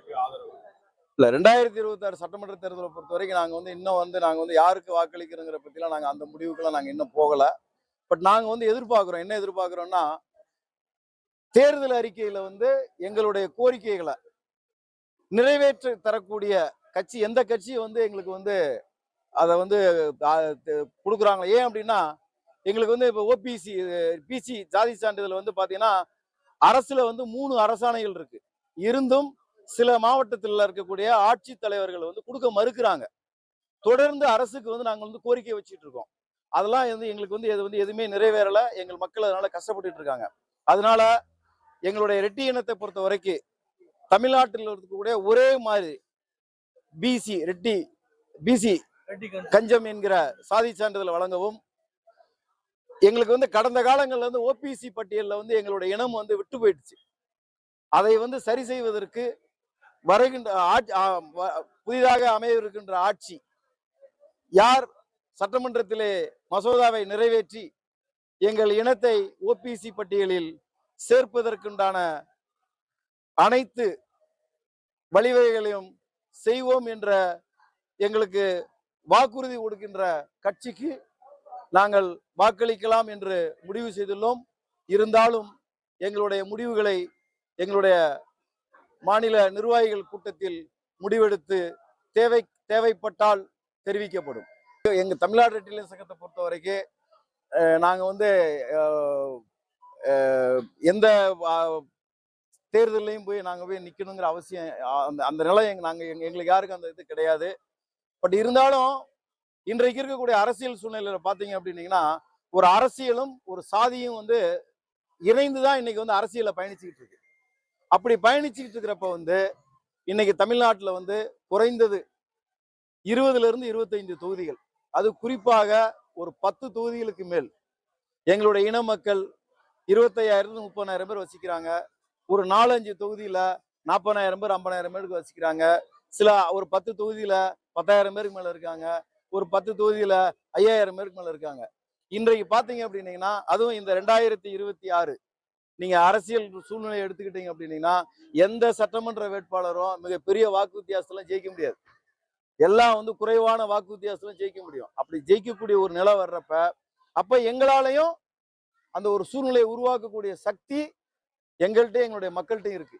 உங்களுக்கு ஆதரவு? இல்ல 2026 சட்டமன்ற தேர்தலை பொறுத்த வரைக்கும் நாங்க யாருக்கு வாக்களிக்கிறோங்கிற பத்திலாம் நாங்க அந்த முடிவுக்கெல்லாம் நாங்க இன்னும் போகல. பட் நாங்க எதிர்பார்க்கிறோம். என்ன எதிர்பார்க்கிறோம்னா, தேர்தல் அறிக்கையில எங்களுடைய கோரிக்கைகளை நிறைவேற்றி தரக்கூடிய கட்சி எந்த கட்சி எங்களுக்கு அதை கொடுக்குறாங்களோ. ஏன் அப்படின்னா, எங்களுக்கு இப்போ ஓபிசி பிசி ஜாதி சான்றிதழ் பாத்தீங்கன்னா அரசுல 3 அரசாணைகள் இருக்கு. இருந்தும் சில மாவட்டத்தில் இருக்கக்கூடிய ஆட்சி தலைவர்கள் கொடுக்க மறுக்கிறாங்க. தொடர்ந்து அரசுக்கு நாங்க கோரிக்கை வச்சுட்டு இருக்கோம். அதெல்லாம் எங்களுக்கு எதுவுமே நிறைவேறல. எங்கள் மக்கள் அதனால கஷ்டப்பட்டு இருக்காங்க. அதனால எங்களுடைய ரெட்டி இனத்தை பொறுத்த வரைக்கும் தமிழ்நாட்டில் இருக்கக்கூடிய ஒரே மாதிரி பிசி கஞ்சம் என்கிற சாதி சான்றிதழ் வழங்கவும், எங்களுக்கு கடந்த காலங்கள்ல ஓபிசி பட்டியலில் எங்களுடைய இனம் விட்டு போயிடுச்சு. அதை சரி செய்வதற்கு வருகின்ற புதிதாக அமையவிருக்கின்ற ஆட்சி யார் சட்டமன்றத்திலே மசோதாவை நிறைவேற்றி எங்கள் இனத்தை ஓபிசி பட்டியலில் சேர்ப்பதற்குண்டான அனைத்து வழிவகைகளையும் செய்வோம் என்ற எங்களுக்கு வாக்குறுதி கொடுக்கின்ற கட்சிக்கு நாங்கள் வாக்களிக்கலாம் என்று முடிவு செய்துள்ளோம். இருந்தாலும் எங்களுடைய முடிவுகளை எங்களுடைய மாநில நிர்வாகிகள் கூட்டத்தில் முடிவெடுத்து தேவைப்பட்டால் தெரிவிக்கப்படும். எங்க தமிழ்நாடு ரெட்டிலியன் சங்கத்தை பொறுத்த வரைக்கும் நாங்க எந்த தேர்தலையும் போய் நிக்கணுங்கிற அவசியம் அந்த நிலை எங்களுக்கு யாருக்கும் அந்த இது கிடையாது. பட் இருந்தாலும் இன்றைக்கு இருக்கக்கூடிய அரசியல் சூழ்நிலையில பாத்தீங்க அப்படின்னீங்கன்னா, ஒரு அரசியலும் ஒரு சாதியும் இணைந்துதான் இன்னைக்கு அரசியல பயணிச்சுக்கிட்டு இருக்கு. அப்படி பயணிச்சுக்கிட்டு இருக்கிறப்ப இன்னைக்கு தமிழ்நாட்டில் குறைந்தது 20ல இருந்து 25 தொகுதிகள், அது குறிப்பாக ஒரு 10 தொகுதிகளுக்கு மேல் எங்களுடைய இன மக்கள் 25,000 30,000 பேர் வசிக்கிறாங்க. ஒரு 4-5 தொகுதியில 40,000 பேர் 50,000 பேருக்கு வசிக்கிறாங்க. ஒரு 10 தொகுதியில 10,000 பேருக்கு மேல இருக்காங்க. ஒரு 10 தொகுதியில 5,000 பேருக்கு மேல இருக்காங்க. இன்றைக்கு பாத்தீங்க அப்படின்னீங்கன்னா, அதுவும் இந்த 2026 நீங்க அரசியல் சூழ்நிலை எடுத்துக்கிட்டீங்க அப்படின்னீங்கன்னா, எந்த சட்டமன்ற வேட்பாளரும் மிகப்பெரிய வாக்கு வித்தியாசத்துல ஜெயிக்க முடியாது. எல்லாம் குறைவான வாக்கு வித்தியாசத்துல ஜெயிக்க முடியும். அப்படி ஜெயிக்கக்கூடிய ஒரு நிலை வர்றப்ப அப்ப எங்களாலையும் அந்த ஒரு சூழ்நிலையை உருவாக்கக்கூடிய சக்தி எங்கள்கிட்ட எங்களுடைய மக்கள்கிட்ட இருக்கு.